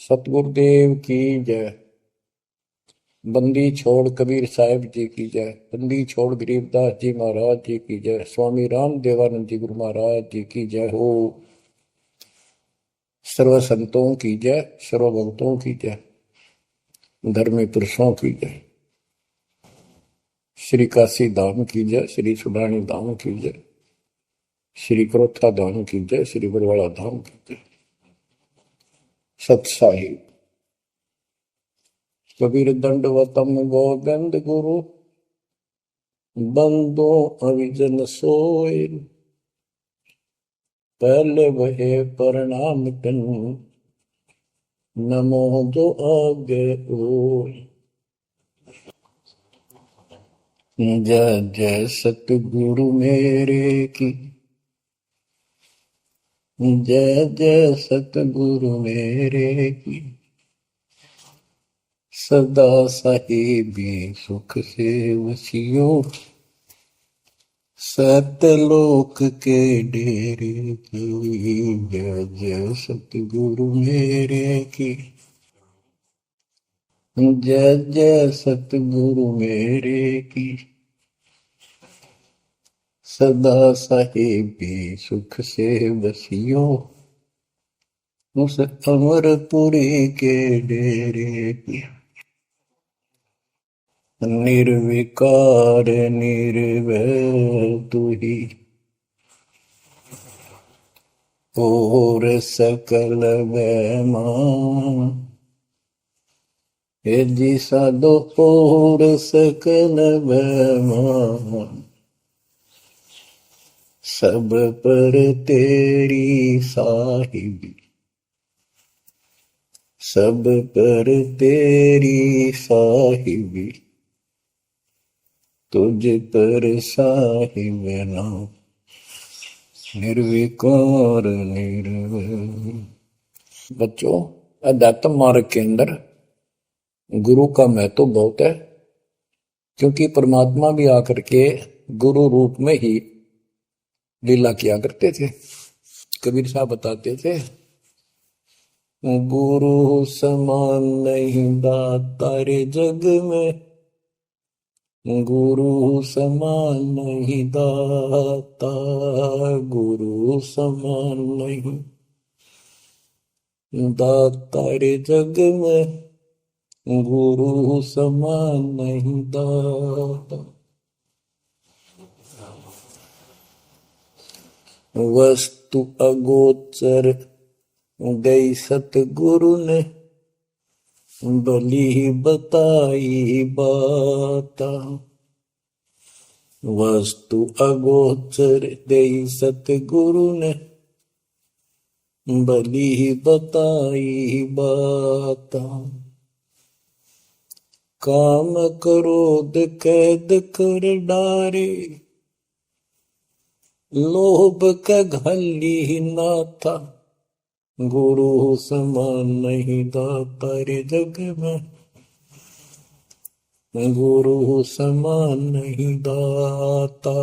सतगुरुदेव की जय। बंदी छोड़ कबीर साहिब जी की जय। बंदी छोड़ गरीबदास जी महाराज जी की जय। स्वामी राम देवानंद जी गुरु महाराज जी की जय हो। सर्व संतों की जय, सर्व भक्तों की जय, धर्मी पुरुषों की जय। श्री काशी धाम की जय, श्री सुडानी धाम की जय, श्री क्रोथा धाम की जय, श्री बरवाड़ा धाम की जय। सत साहिब कबीर दंडवतम गोविंद गुरु बंदो अविजन सोए। पहले वहे प्रणाम टन नमो जो आगे ओय। जय जय सतगुरु मेरे की, जय जय सतगुरु मेरे की। सदा साहिबी सुख से वसियो, सतलोक के डेरे की। जय जय सतगुरु मेरे की, जय जय सतगुरु मेरे की। सदा साहिबी सुख से वसियो, उस अमरपुरी के डेरे की। निर्विकार निर्भय तू ही, और सकल वैमान। हे जी साधो और सकल वैमान। सब पर तेरी साहिबी, सब पर तेरी साहिबी। तुझ पर साहिब नाम, निर्विकार निर्भय। बच्चों, अध्यात्म मार्ग के अंदर गुरु का महत्व बहुत है, क्योंकि परमात्मा भी आकर के गुरु रूप में ही लीला किया करते थे। कबीर साहब बताते थे, गुरु समान नहीं दाता रे जग में, गुरु समान नहीं दाता, गुरु समान नहीं दाता रे जग में, गुरु समान नहीं दाता। वस्तु अगोचर गई सतगुरु ने, भली बताई बाता। वस्तु अगोचर गई सतगुरु ने, भली बताई बाता। काम क्रोध कैद कर डारे, लोभ का घली ना था। गुरु समान नहीं दाता रे जग में, गुरु समान नहीं दाता,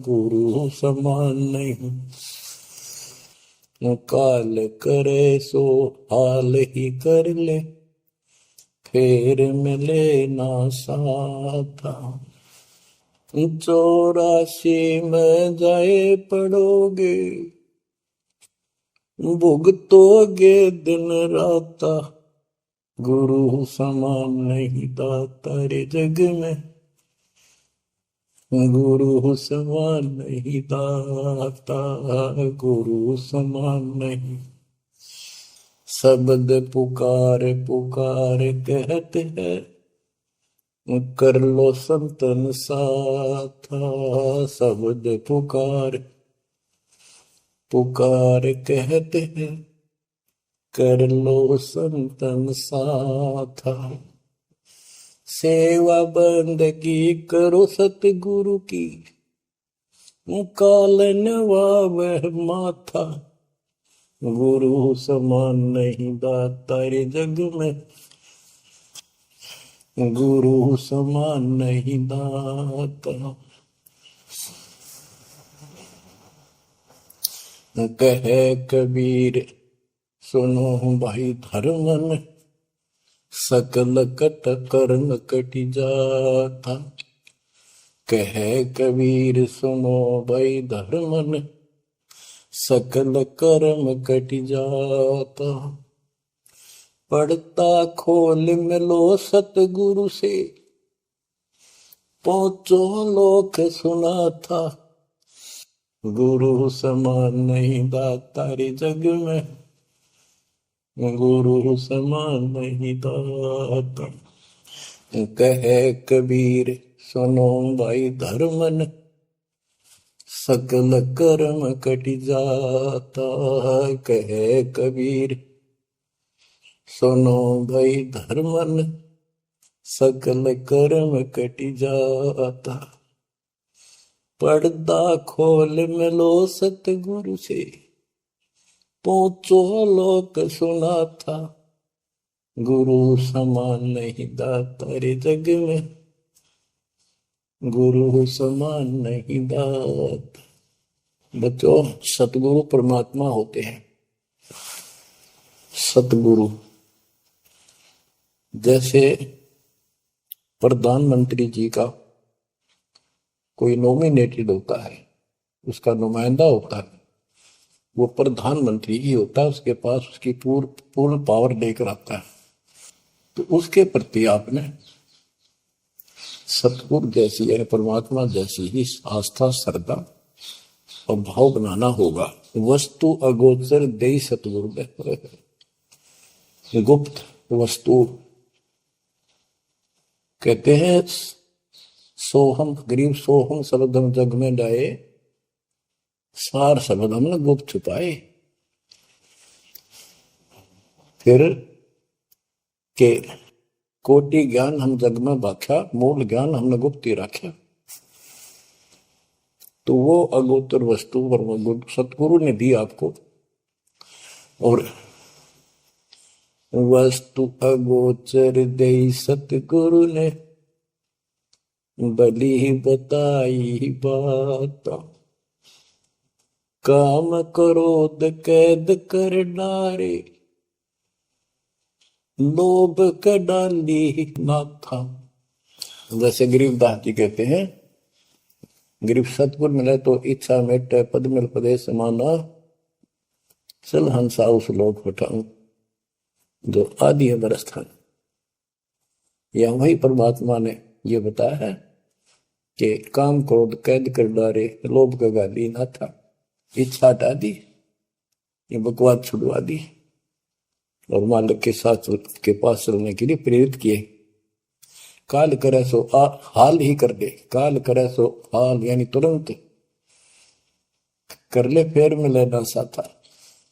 गुरु समान नहीं। काल करे सो हाल ही कर ले, फेर मिले ना साथा। 84 में जाए पड़ोगे, भुगतोगे दिन राता। गुरु समान नहीं दाता रे जग में, गुरु समान नहीं दाता, गुरु समान नहीं। शब्द पुकार पुकार कहते हैं, कर लो संतन साथा। शब्द पुकार पुकार कहते हैं, कर लो संतन साथा। सेवा बंदगी करो सतगुरु की, काल नवावह माथा। गुरु समान नहीं दाता रे जग में, गुरु समान नहीं दाता। कहे कबीर सुनो भाई धर्मन सकल कट कर्म कटि जाता। कहे कबीर सुनो भाई धर्मन सकल कर्म कटि जाता। पढ़ता खोल मिलो सतगुरु से पहुंचो लोक सुना था। गुरु समान नहीं दाता रे जग में, गुरु समान नहीं दाता। कहे कबीर सुनो भाई धर्मन सकल कर्म कटि जाता। कहे कबीर सुनो भाई धर्मन सकल कर्म कटि जाता। पर्दा खोल मिलो सतगुरु से पहुंचो लोक सुना था। गुरु समान नहीं दाता रे जग में, गुरु समान नहीं दाता। बच्चों, सतगुरु परमात्मा होते हैं। सतगुरु जैसे प्रधानमंत्री जी का कोई नॉमिनेटेड होता है, उसका नुमाइंदा होता है, वो प्रधानमंत्री ही होता है, उसके पास उसकी पूर्ण पावर लेकर आता है। तो उसके प्रति आपने सतगुरु जैसी यानी परमात्मा जैसी ही आस्था, श्रद्धा और भाव बनाना होगा। वस्तु अगोचर दे सतगुरु गुप्त वस्तु कहते हैं। सोहम गरीब सोहम शब्दम जग में डाए, सार शब्द हमने गुप्त छुपाए। फिर के कोटि ज्ञान हम जग में बाख्या, मूल ज्ञान हमने गुप्त ही रखा। तो वो अगोचर वस्तु सतगुरु ने दी आपको। और वस्तु अगोचर दे सतगुरु ने बली बताई बात। काम क्रोध कैद कर डारे, लोभ का डाली ना था। जैसे गरीबदास जी कहते हैं, गरीब सतगुरु मिले तो इच्छा मेटे, पद मिल पदे समाना, चल हंसा उस लोक उठाऊं जो आदि है बरस्थान। यह वही परमात्मा ने ये बताया है कि काम क्रोध कैद कर डारे, लोभ का गाली ना था, इच्छा हटा दी, ये बकवास छुड़वा दी और मालिक के साथ के पास चलने के लिए प्रेरित किए। काल करे सो हाल ही कर दे, काल करे सो हाल यानी तुरंत कर ले, फिर मिले ना साथा,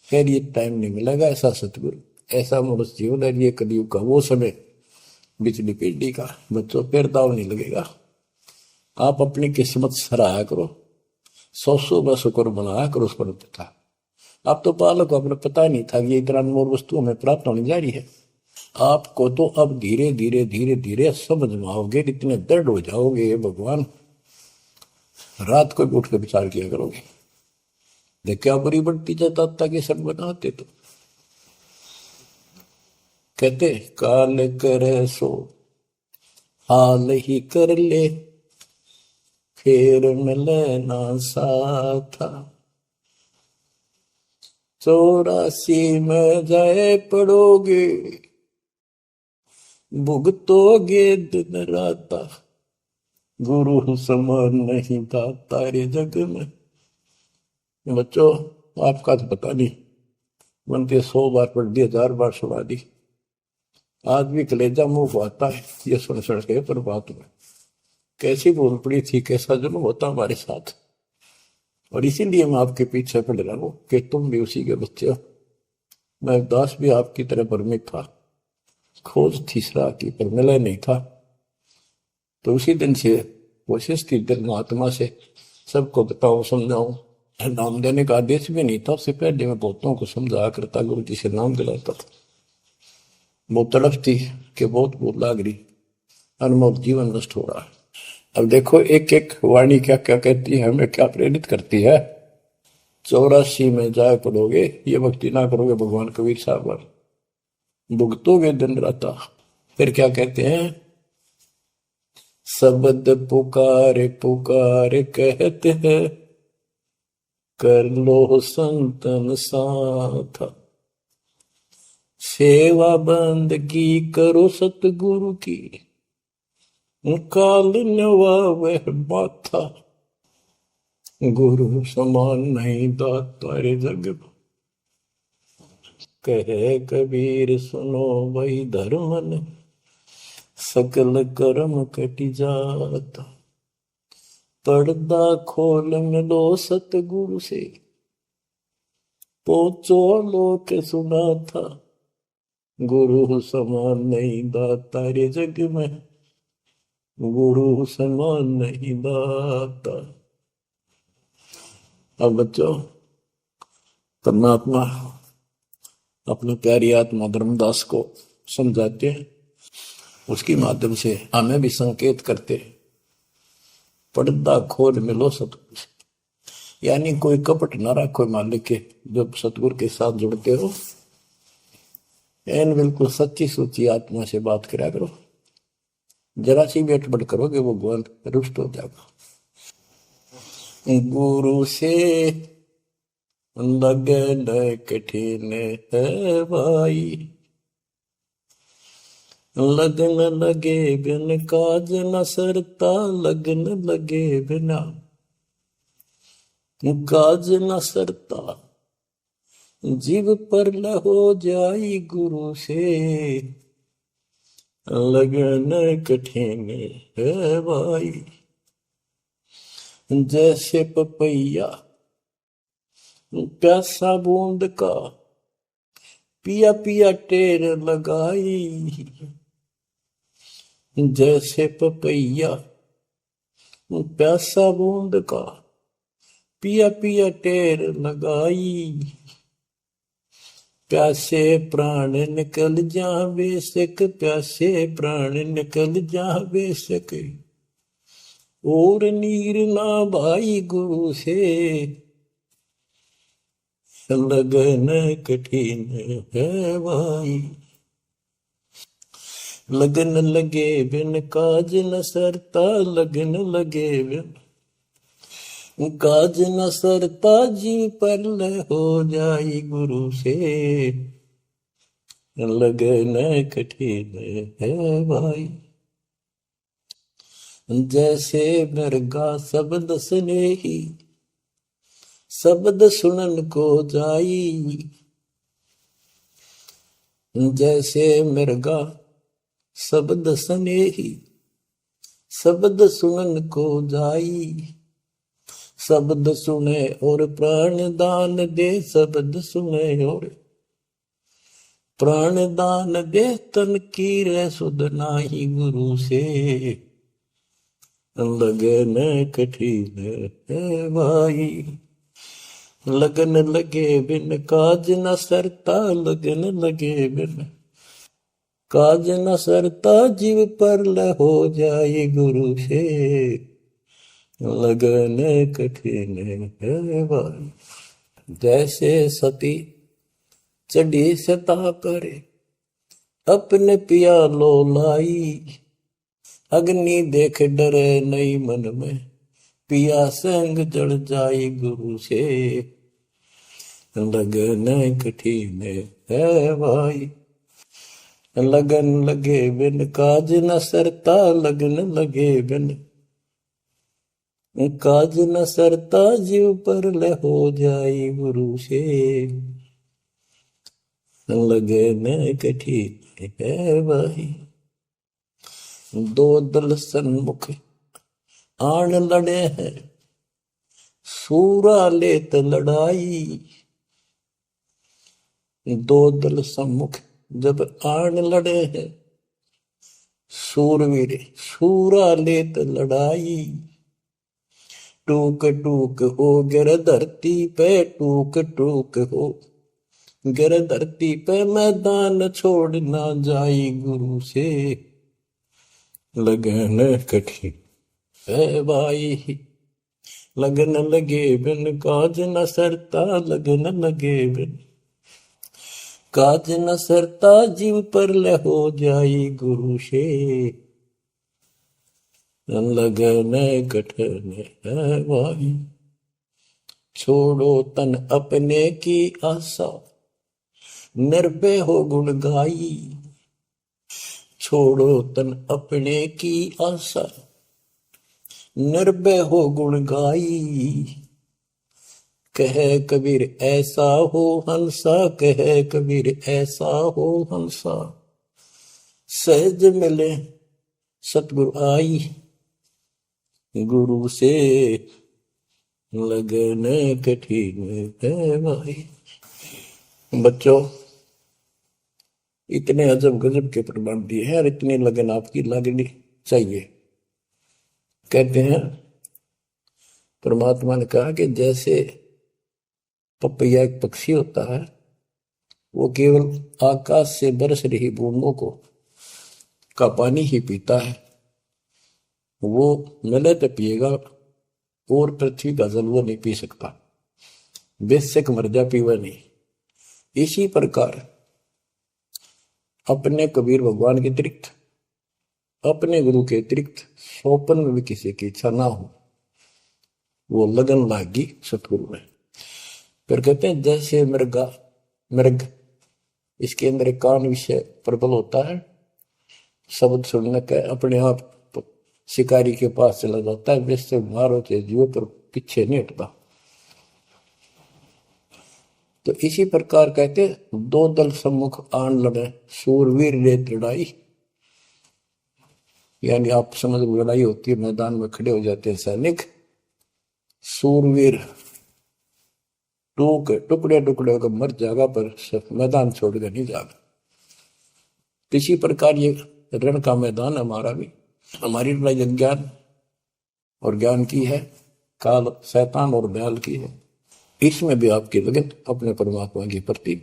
फिर ये टाइम नहीं मिलेगा। ऐसा सतगुरु, ऐसा मनुष्य जीवन है ये कलयुग का वो समय, बिजली पीढ़ी का। बच्चों, फिर दाव नहीं लगेगा। आप अपनी किस्मत सराहा करो, 100 शुक्र बनाया करो उस पर पिता। आप तो बालक को अपने पता नहीं था कि ये इतना अनमोल वस्तु हमें प्राप्त होने जा रही है। आपको तो अब धीरे धीरे धीरे धीरे समझ में आओगे, इतने दृढ़ हो जाओगे भगवान, रात को भी उठ कर विचार किया करोगे। देख क्या बुरी बढ़ती जाता ताकि सब बनाते। तो कहते काल करे सो हाल ही कर ले, फिर मिले ना साथा। 84 में जाए पड़ोगे, भुगतोगे दिन राता। गुरु समान नहीं दाता रे जग में। बच्चों, आपका तो पता नहीं, बनते 100 बार पढ़ दी, 1000 बार सुना दी, आज भी कलेजा मुंह को आता है ये सुन सुन के। पर बात में कैसी भूल पड़ी थी, कैसा जुल्म होता हमारे साथ। और इसीलिए मैं आपके पीछे पड़ रहा हूं कि तुम भी उसी के बच्चे हो। मैं दास भी आपकी तरह भ्रमित था, खोज थी सराह की पर मिला नहीं था। तो उसी दिन से कोशिश थी दिल आत्मा से सबको बताऊं, समझाऊं। नाम देने का आदेश भी नहीं था, उससे पहले मैं बहुतों को समझाया करता, गुरु जी से नाम दिलाता था। बहुत तड़फ थी कि बहुत भूख लाग रही, अनमोल जीवन नष्ट हो रहा है। अब देखो एक एक वाणी क्या क्या कहती है, हमें क्या प्रेरित करती है। 84 में जाए पड़ोगे, ये भक्ति ना करोगे भगवान कबीर साहब पर, भुगतोगे दिन राता। फिर क्या कहते हैं, शब्द पुकार पुकार कहते हैं, कर लो संतन साथा, सेवा बंदगी करो सतगुरु की, काल नवावे माथा, गुरु समान नहीं दाता रे जग में। कहे कबीर सुनो वही धर्मन, सकल कर्म कटि जाता, पर्दा खोल मिलो सतगुरु से, पहुंचो लोक सुना था, गुरु समान नहीं दाता रे जग में, गुरु समान नहीं दाता। अब बच्चों, परमात्मा अपनी प्यारी आत्मा धर्मदास को समझाते हैं, उसके माध्यम से हमें भी संकेत करते हैं, पर्दा खोल मिलो सतगुरु से, यानी कोई कपट ना रखो मालिक के, जब सतगुरु के साथ जुड़ते हो एन बिल्कुल सच्ची सोची आत्मा से बात करा करो, जरा सी भी अटपट करोगे वो भगवान रुष्ट हो जाएगा। गुरु से लगन कठिन है भाई, लगन लगे बिन काज न सरता, लगन लगे बिना काज न सरता, जीव पर हो जाई गुरु से, लगन कठिन है भाई। जैसे पपैया प्यासा बूंद का, पिया पिया टेर लगाई, जैसे पपैया प्यासा बूंद का, पिया पिया टेर लगाई, प्यासे प्राण निकल जा बेशक, प्यासे प्राण निकल जा बेशक, और नीर ना भाई गुरु से, लगन कठिन है भाई। लगन लगे बिन काज न सरता, लगन लगे बिन काज न सरता, जीव पर हो जाई गुरु से, लगन कठिन है भाई। जैसे मृगा शब्द स्नेही, शब्द सुनन को जाई, जैसे मृगा शब्द स्नेही, शब्द सुनन को जाई, शब्द सुने और प्राण दान दे, शब्द सुने और प्राण दान दे, तन की रे सुध नाही गुरु से, लगन कठिन है भाई। लगन लगे बिन काज न सरता, लगन लगे बिन काज न सरता, जीव पर हो जाए गुरु से, लगन कठिन है भाई। जैसे सती चढ़ी सता करे, अपने पिया लो लाई, अग्नि देख डरे नहीं मन में, पिया संग जड़ जाई गुरु से, लगन कठिन है भाई। लगन लगे बिन काज न सरता, लगन लगे बिन काज न सरता, जीव पर हो जाई गुरु से, लगन कठिन है भाई। दो दल सन्मुख आन लड़े हैं, सूरा लेत लड़ाई, दो दल सम्मुख जब आन लड़े हैं, सूरवीर सूरा लेत लड़ाई, टूक टूक हो गिर धरती पे, टूक टूक हो गिर धरती पे, मैदान छोड़ ना जाई गुरु से, लगन कठिन है भाई। लगन लगे बिन काज न सरता, लगन लगे बिन काज न सरता, जीव पर ले हो जाई गुरु से, लगन कठन है भाई। छोड़ो तन अपने की आशा, निर्भय हो गुण गाई। छोड़ो तन अपने की आशा, निर्भय हो गुण गाई। कहे कबीर ऐसा हो हंसा, कहे कबीर ऐसा हो हंसा, सहज मिले सतगुरु आई। गुरु से लगन कठिन है भाई। बच्चों, इतने अजब गजब के प्रमाण दिए हैं और इतनी लगन आपकी लगनी चाहिए। कहते हैं परमात्मा ने कहा कि जैसे पपैया एक पक्षी होता है, वो केवल आकाश से बरस रही बूंदों को का पानी ही पीता है, वो मिले तो पिएगा, और पृथ्वी का जल वो नहीं पी सकता, बेशक मर जा पीवा नहीं। इसी प्रकार अपने कबीर भगवान के अतिरिक्त, अपने गुरु के अतिरिक्त सोपन में भी किसी की इच्छा ना हो, वो लगन लागी सतगुरु में। फिर कहते हैं जैसे मृग इसके अंदर एक कान विषय प्रबल होता है, शब्द सुनने का अपने आप शिकारी के पास चला जाता है, वैसे मार होते जीव पर पीछे नहीं हटता। तो इसी प्रकार कहते दो दल सम्मुख आन लड़े, सूरवीर रेत लड़ाई। यानी आप समझ लड़ाई होती है, मैदान में खड़े हो जाते हैं सैनिक, सूरवीर टुकड़े टुकड़े होकर मर जाएगा, पर मैदान छोड़कर नहीं जाएगा। इसी प्रकार ये रण का मैदान हमारा भी, हमारी लड़ाई अज्ञान और ज्ञान की है, काल शैतान और दयाल की है। इसमें भी आपकी लगन अपने परमात्मा के प्रति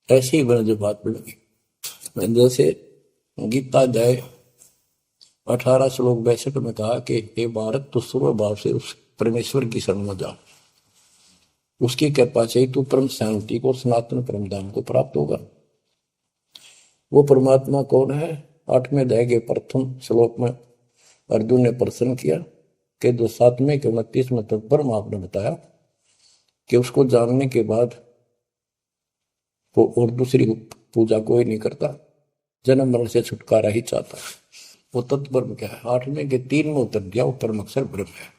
ऐसी ही बने जो बात बढ़ेगी। जैसे गीता अध्याय 18 श्लोक 62 में कहा कि हे भारत, तू सुबह भाव से उस परमेश्वर की शरण में जा, उसकी कृपा से ही तू परम शांति को, सनातन परम धाम को प्राप्त होगा। वो परमात्मा कौन है? 8वें अध्याय के प्रथम श्लोक में अर्जुन ने प्रश्न किया कि जो 7वें के 29 में तक परम आपने बताया कि उसको जानने के बाद वो और दूसरी पूजा कोई नहीं करता, जन्म मरण से छुटकारा ही चाहता है। वो तत्परम क्या है? 8वें के 3 में उत्तर दिया, वो परम अक्षर ब्रह्म है।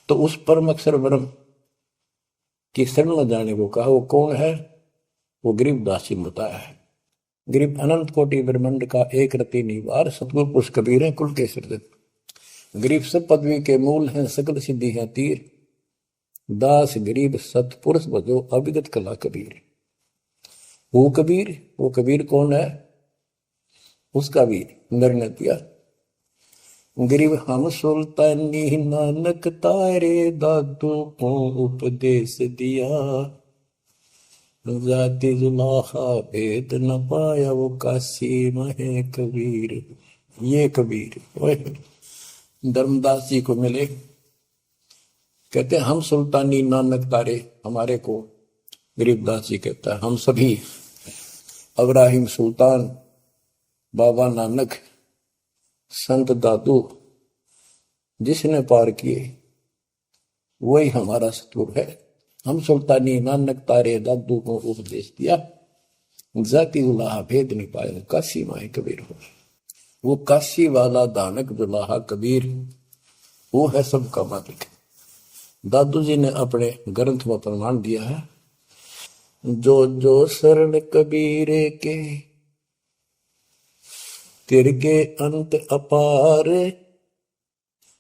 तो उस परम अक्षर ब्रह्म की शरण में जाने को कहा। वो कौन है? वो गरीबदास जी बताया है। गरीब अनंत कोटि ब्रह्मांड का एक रति निवार, सतगुरु पुरुष कबीर है कुल के सृजन। गरीब सब पदवी के मूल हैं, सकल सिद्धि है तीर, दास गरीब सतपुरुष बजो अविगत कला कबीर। वो कबीर कौन है? उसका वीर निर्णय दिया। गरीब हम सुल्तानी नानक तारे, दादू को उपदेश दिया, जाति जुलाहा भेद न पाया, वो काशी महे कबीर। ये कबीर धर्मदास जी को मिले, कहते हैं हम सुल्तानी नानक तारे, हमारे को गरीबदास जी कहता है हम सभी अब्राहिम सुल्तान, बाबा नानक, संत दादू जिसने पार किए वही हमारा सतगुरु है। हम सुल्तानी नानक तारे, दादू को उपदेश दिया, जाति दुलाहा भेद नहीं पाया, काशी माए कबीर हो। वो काशी वाला दानक दुलाहा कबीर, वो है सबका मालिक। दादू जी ने अपने ग्रंथ में प्रमाण दिया है, जो जो शरण कबीरे के, तिरके अंत अपार,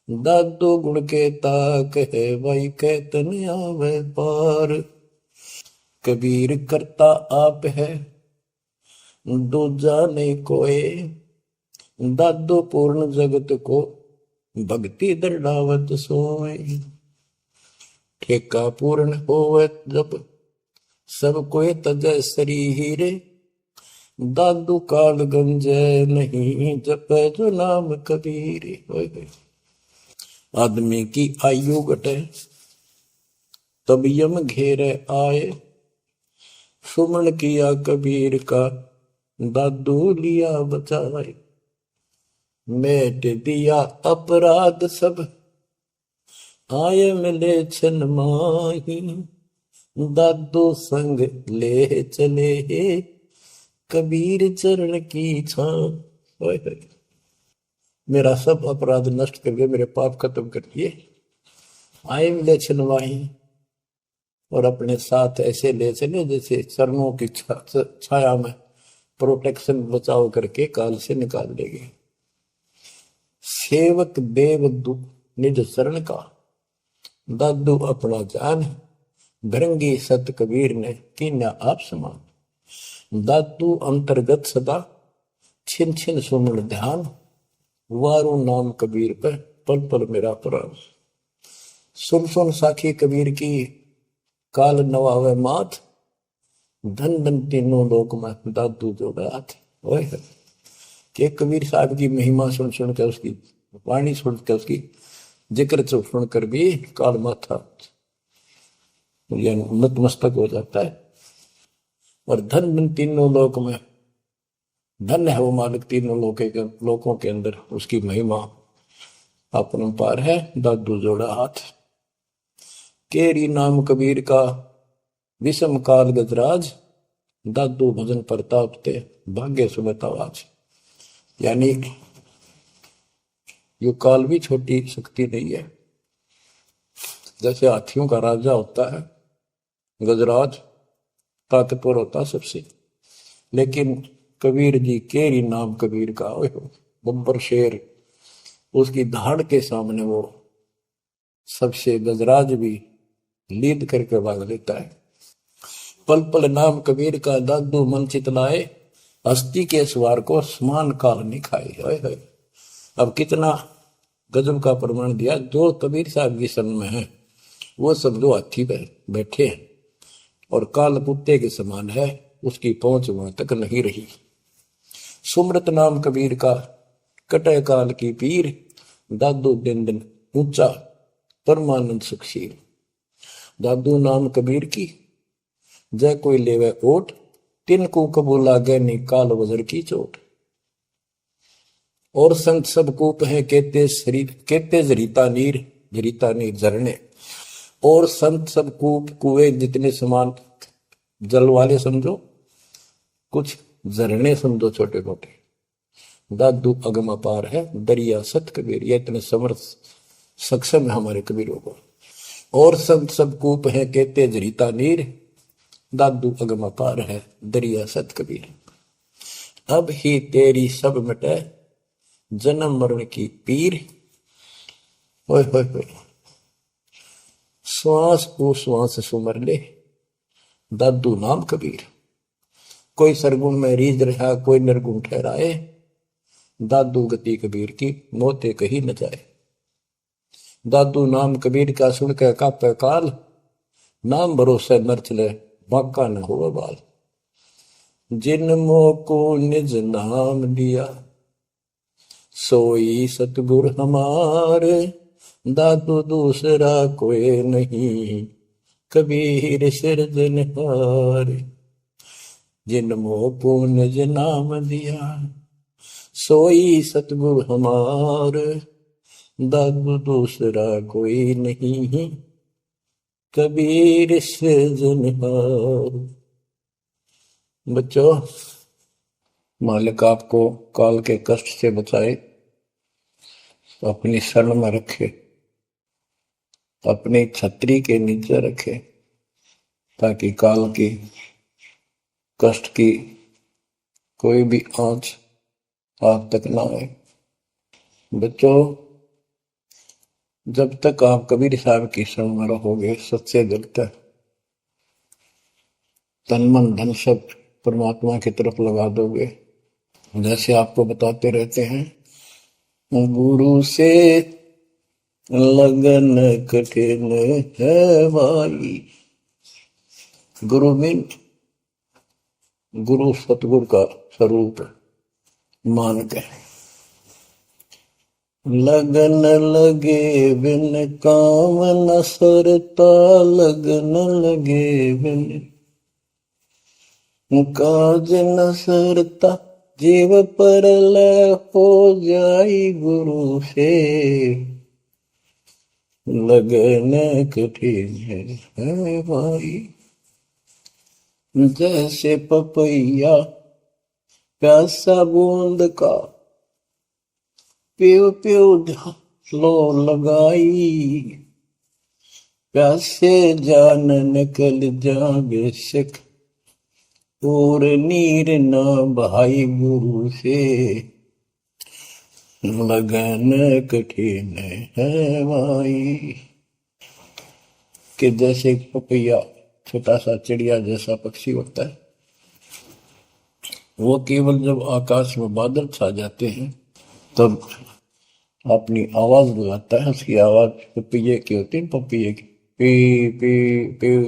दादू गुण के ताक है, वही कहतन आवे पार। कबीर करता आप है, दूजा नहीं कोई, दादू पूर्ण जगत को, भक्ति दृढ़ावत सोए। ठेका पूर्ण होवे जब, सब कोई तजय शरीर, दादू काल गंजय नहीं, जपे जो नाम कबीर। आदमी की आयु घटे, तब यम घेरे आए। सुमन किया कबीर का, दादू लिया बचाए। मेट दिया अपराध सब, आए मिले छन माही। दादू संग ले चले, कबीर चरण की छां। मेरा सब अपराध नष्ट करके मेरे पाप खत्म कर दिए, आए मिले छनवाही। और अपने साथ ऐसे ले चले जैसे चरणों की छाया में प्रोटेक्शन बचाव करके काल से निकाल लेंगे। सेवक देव निज शरण का, दादू अपना जान। भृंगी सत कबीर ने कीन्या आप समान। दादू अंतर्गत सदा, छिन छिन सुमन ध्यान। वारू नाम कबीर पे, पल पल मेरा प्राण। सुन सुन साखी कबीर की, काल नवावे माथ। धन धन तीनों लोक में, दादू जोड़ा हाथ। के कबीर साहब की महिमा सुन सुन के, उसकी वाणी सुन के, उसकी जिक्र सुन कर भी काल माथा नतमस्तक हो जाता है। और धन धन तीनों लोक में, धन है वो मालिक तीनों लोकों के अंदर, उसकी महिमा अपरंपार है। दादू जोड़ा हाथ। केरी नाम कबीर का, विषम काल गजराज। दादू भजन प्रताप ते, भाग्य सुबतावाज। यानी यो काल भी छोटी शक्ति नहीं है। जैसे हाथियों का राजा होता है गजराज, ताकतवर होता सबसे, लेकिन कबीर जी केरी नाम कबीर का, बब्बर शेर, उसकी धाड़ के सामने वो सबसे गजराज भी लीद करके भाग लेता है। पल पल नाम कबीर का, दादू मन चितलाए। हस्ती के सवार को समान काल नहीं खाए। अब कितना गजब का प्रमाण दिया। जो कबीर साहब की शरण में है वो सब जो हाथी पे बैठे हैं और काल कुत्ते के समान है, उसकी पहुंच वहां तक नहीं रही। सुमरत नाम कबीर का, कटे काल की पीर। दादू दिन दिन ऊंचा, परमानंद सुखशील। दादू नाम कबीर की, जय कोई लेवे ओट। तिनको कबूल लागे नी काल वजर की चोट। और संत सब कूप है, कहते शरीर कहते जरीता नीर झरने। और संत सब कूप कुएं जितने समान जल वाले समझो, कुछ झरने समझो छोटे मोटे। दादू अगम अपार है, दरिया सत कबीर। ये इतने समर्थ सक्षम है हमारे कबीरों को। और संत सब कूप है, कहते जरीता नीर। दादू अगम अपार है, दरिया सत कबीर। अब ही तेरी सब मिटे, जन्म मरण की पीर। ओए होए होए, श्वास को श्वास सुमर ले, दादू नाम कबीर। कोई सरगुण में रीझ रहा, कोई निर्गुण ठहराए। दादू गति कबीर की, मोते कहीं न जाए। दादू नाम कबीर का, सुन के कापे काल। नाम भरोसे नर चले, बांका न हो बाल। जिन मोह को निज नाम दिया, सोई सतगुर हमारे। दादू दूसरा कोई नहीं, कबीर सिरजनहार। जिन मोह को निज नाम दिया, सोई सतगुर हमार। दादू दूसरा कोई नहीं, कबीर सिरजनहार। बच्चों, मालिक आपको काल के कष्ट से बचाए, अपनी शरण में रखे, अपनी छतरी के नीचे रखे, ताकि काल की कष्ट की कोई भी आंच आप तक ना आए। बच्चों, जब तक आप कबीर साहब की शरण में रहोगे, सच्चे दिल तक तन मन धन सब परमात्मा की तरफ लगा दोगे, जैसे आपको बताते रहते हैं, गुरु से लगन कठिन है भाई। गुरु मीन गुरु सतगुरु का स्वरूप मान के, लगन लगे बिन काम न सरता, लगन लगे बिन काज न सरता, जीव पर लय हो जाई गुरु से, लगन कठिन है भाई। जैसे पपैया प्यासा बूंद का, प्यो प्यो लो लगाई, प्यासे जान निकल जागे सिख, और नीर न भाई गुरु से, लगन कठिन है भाई। कि जैसे पपैया छोटा सा चिड़िया जैसा पक्षी होता है, वो केवल जब आकाश में बादल छा जाते हैं तब अपनी आवाज लगाता है। उसकी आवाज पपैये की होती है, पपैये की पी पी पी,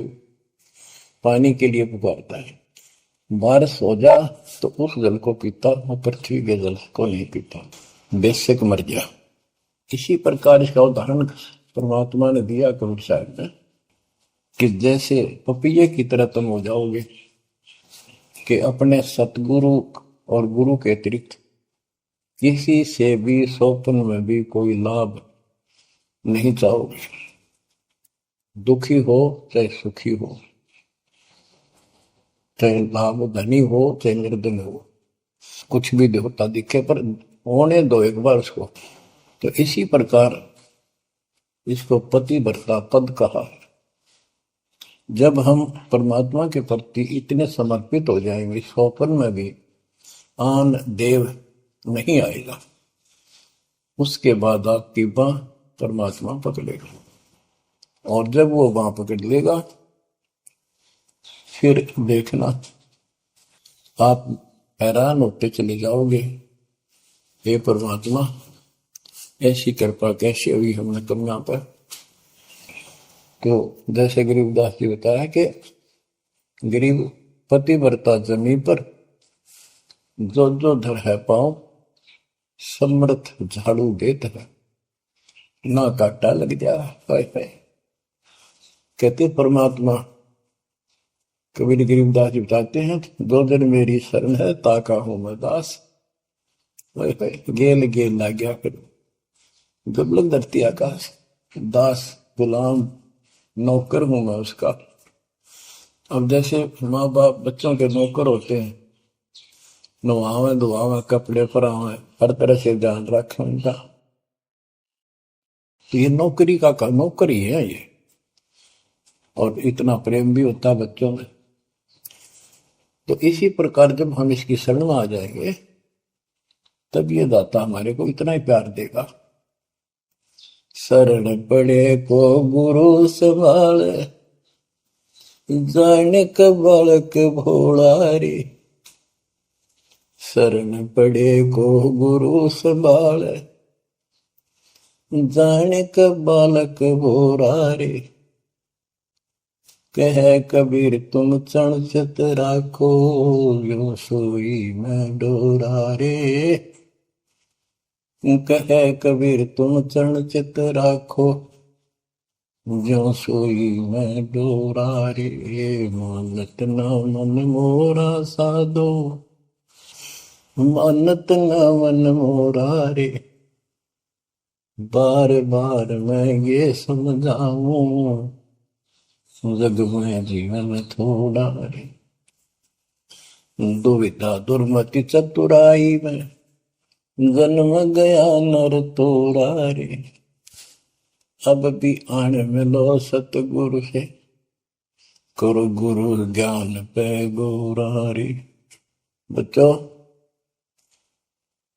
पानी के लिए पुकारता है। बारिश हो जा तो उस जल को पीता, वो पृथ्वी के जल को नहीं पीता, बेशक मर गया। इसी प्रकार इसका उदाहरण परमात्मा ने दिया कबीर साहब ने, कि जैसे पपैये की तरह तुम हो जाओगे कि अपने सतगुरु और गुरु के अतिरिक्त किसी से भी स्वप्न में भी कोई लाभ नहीं चाहोगे। दुखी हो चाहे सुखी हो, चाहे लाभ धनी हो चाहे निर्धन हो, कुछ भी देवता दिखे पर होने दो एक बार उसको। तो इसी प्रकार इसको पतिव्रता पद कहा। जब हम परमात्मा के प्रति इतने समर्पित हो जाएंगे, स्वप्न में भी आन देव नहीं आएगा, उसके बाद आपकी बाह परमात्मा पकड़ेगा। और जब वो बाह पकड़ लेगा फिर देखना आप हैरान होते चले जाओगे, हे परमात्मा ऐसी कृपा कैसे हुई हमने कन्या पर। तो जैसे गरीबदास जी बताया कि गरीब पतिव्रता जमी पर, जो जो धर है पाँव, समर्थ झाड़ू देत है, ना काटा लग जा। कहते परमात्मा, कबीर गरीबदास जी बताते हैं, दो दिन मेरी शरण है ताका हूं मैं दास, गेल गेल ला गया फिर दुर्लभ धरती आकाश, दास गुलाम नौकर हूं मैं उसका। अब जैसे माँ बाप बच्चों के नौकर होते हैं, नवावे धुआवे कपड़े परावे हर तरह से ध्यान रखें उनका, तो ये नौकरी का नौकर ही है ये। और इतना प्रेम भी होता है बच्चों में। तो इसी प्रकार जब हम इसकी शरण में आ जाएंगे तब ये दाता हमारे को इतना ही प्यार देगा। शरण पड़े को गुरु संभाले, जाने का बालक भोला रे, शरण पड़े को गुरु संभाले, जाने का बालक भोला रे, कह कबीर तुम चण चित राखो, यो सोई मैं डोरा रे, कह कबीर तुम चरण चित राखो, जो सोई मैं डोरा रे, मानत न मन मोरा साधो, मानत न मन मोरा रे, बार बार मैं ये समझाऊं, जग में जीवन थोड़ा रे, दुविधा दुर्मति चतुराई में जन्म गया नर तोड़ा रे, अब भी आन मिलो सतगुरु से, करो गुरु ज्ञान पे गोरा रे। बच्चों